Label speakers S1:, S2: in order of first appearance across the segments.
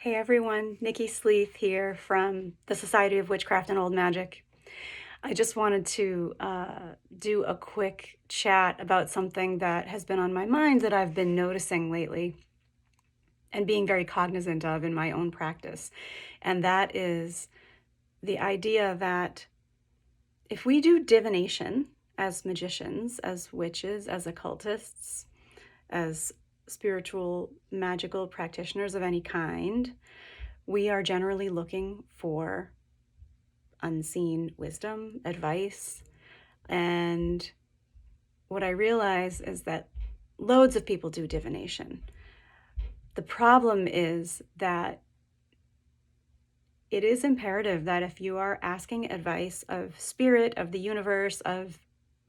S1: Hey everyone, Nikki Sleeth here from the Society of Witchcraft and Old Magic. I just wanted to do a quick chat about something that has been on my mind that I've been noticing lately and being very cognizant of in my own practice. And that is the idea that if we do divination as magicians, as witches, as occultists, as spiritual, magical practitioners of any kind, we are generally looking for unseen wisdom, advice. And what I realize is that loads of people do divination. The problem is that it is imperative that if you are asking advice of spirit, of the universe, of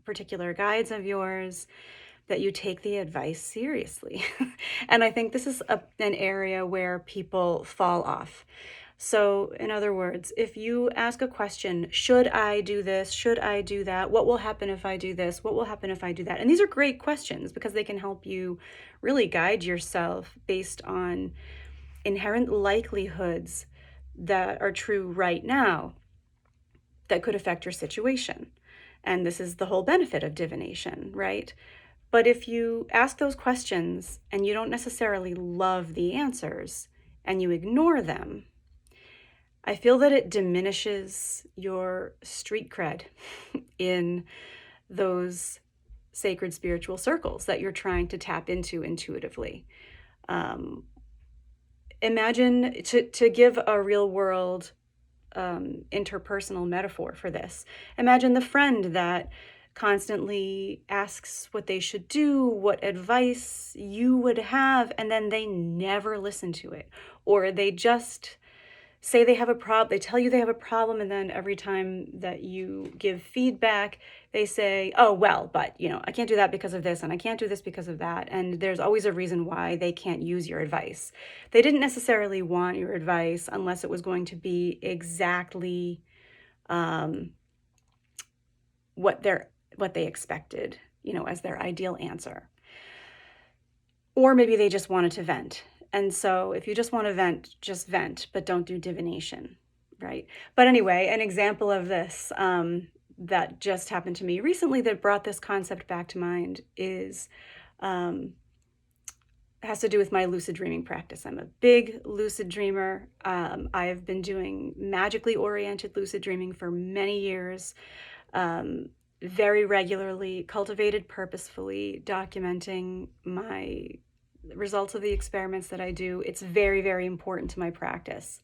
S1: particular guides of yours, that you take the advice seriously. And I think this is an area where people fall off. So, in other words, if you ask a question, should I do this? Should I do that? What will happen if I do this? What will happen if I do that? And these are great questions because they can help you really guide yourself based on inherent likelihoods that are true right now that could affect your situation. And this is the whole benefit of divination, right? But if you ask those questions and you don't necessarily love the answers and you ignore them, I feel that it diminishes your street cred in those sacred spiritual circles that you're trying to tap into intuitively. Imagine, to give a real world interpersonal metaphor for this, imagine the friend that constantly asks what they should do, what advice you would have, and then they never listen to it. Or they just say they have a problem, they tell you they have a problem, and then every time that you give feedback, they say, oh, well, but, I can't do that because of this, and I can't do this because of that. And there's always a reason why they can't use your advice. They didn't necessarily want your advice unless it was going to be exactly what they expected, as their ideal answer. Or maybe they just wanted to vent. And so if you just want to vent, just vent, but don't do divination, right? But anyway, an example of this that just happened to me recently that brought this concept back to mind is has to do with my lucid dreaming practice. I'm a big lucid dreamer. I have been doing magically oriented lucid dreaming for many years, very regularly, cultivated purposefully, documenting my results of the experiments that I do. It's very, very important to my practice.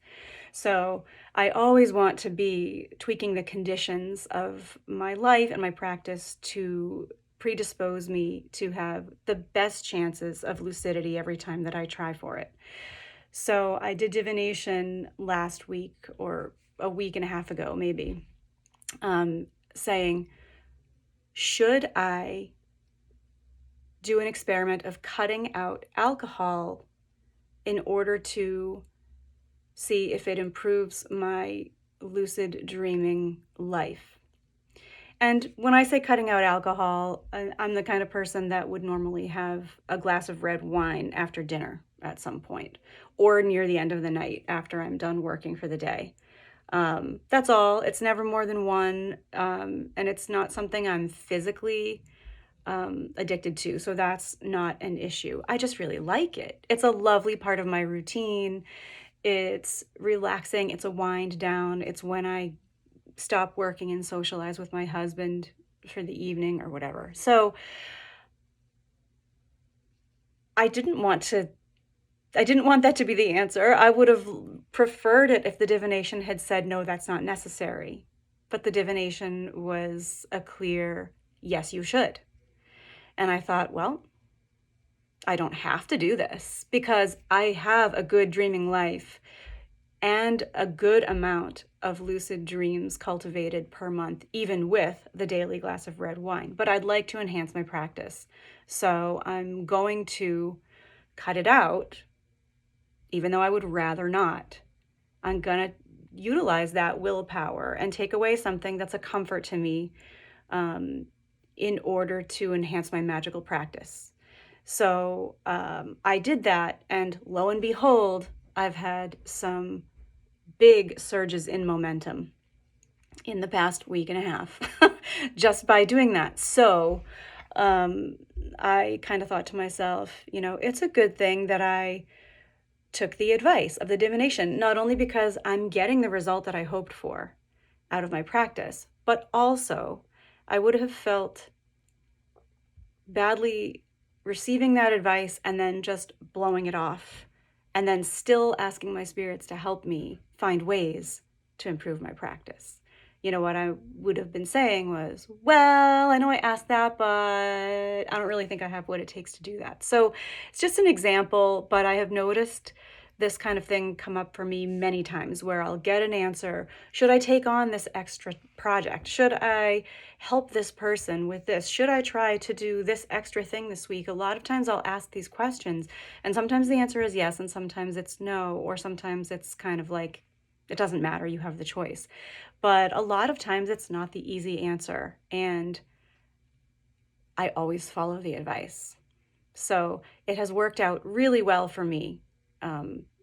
S1: So I always want to be tweaking the conditions of my life and my practice to predispose me to have the best chances of lucidity every time that I try for it. So I did divination last week or a week and a half ago, maybe, saying, should I do an experiment of cutting out alcohol in order to see if it improves my lucid dreaming life? And when I say cutting out alcohol, I'm the kind of person that would normally have a glass of red wine after dinner at some point, or near the end of the night after I'm done working for the day. That's all. It's never more than one, and it's not something I'm physically addicted to, so that's not an issue. I just really like it. It's a lovely part of my routine. It's relaxing. It's a wind down. It's when I stop working and socialize with my husband for the evening or whatever. So I didn't want that to be the answer. I would have preferred it if the divination had said, no, that's not necessary. But the divination was a clear, yes, you should. And I thought, well, I don't have to do this because I have a good dreaming life and a good amount of lucid dreams cultivated per month, even with the daily glass of red wine. But I'd like to enhance my practice. So I'm going to cut it out, even though I would rather not. I'm going to utilize that willpower and take away something that's a comfort to me in order to enhance my magical practice. So I did that, and lo and behold, I've had some big surges in momentum in the past week and a half just by doing that. So um, I kind of thought to myself, it's a good thing that I took the advice of the divination, not only because I'm getting the result that I hoped for out of my practice, but also I would have felt badly receiving that advice and then just blowing it off, and then still asking my spirits to help me find ways to improve my practice. What I would have been saying was, well, I know I asked that, but I don't really think I have what it takes to do that. So it's just an example, but I have noticed this kind of thing come up for me many times where I'll get an answer. Should I take on this extra project? Should I help this person with this? Should I try to do this extra thing this week? A lot of times I'll ask these questions, and sometimes the answer is yes, and sometimes it's no, or sometimes it's kind of like, it doesn't matter, you have the choice. But a lot of times it's not the easy answer, and I always follow the advice. So it has worked out really well for me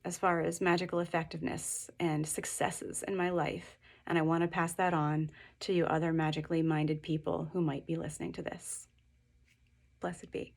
S1: as far as magical effectiveness and successes in my life. And I want to pass that on to you other magically minded people who might be listening to this. Blessed be.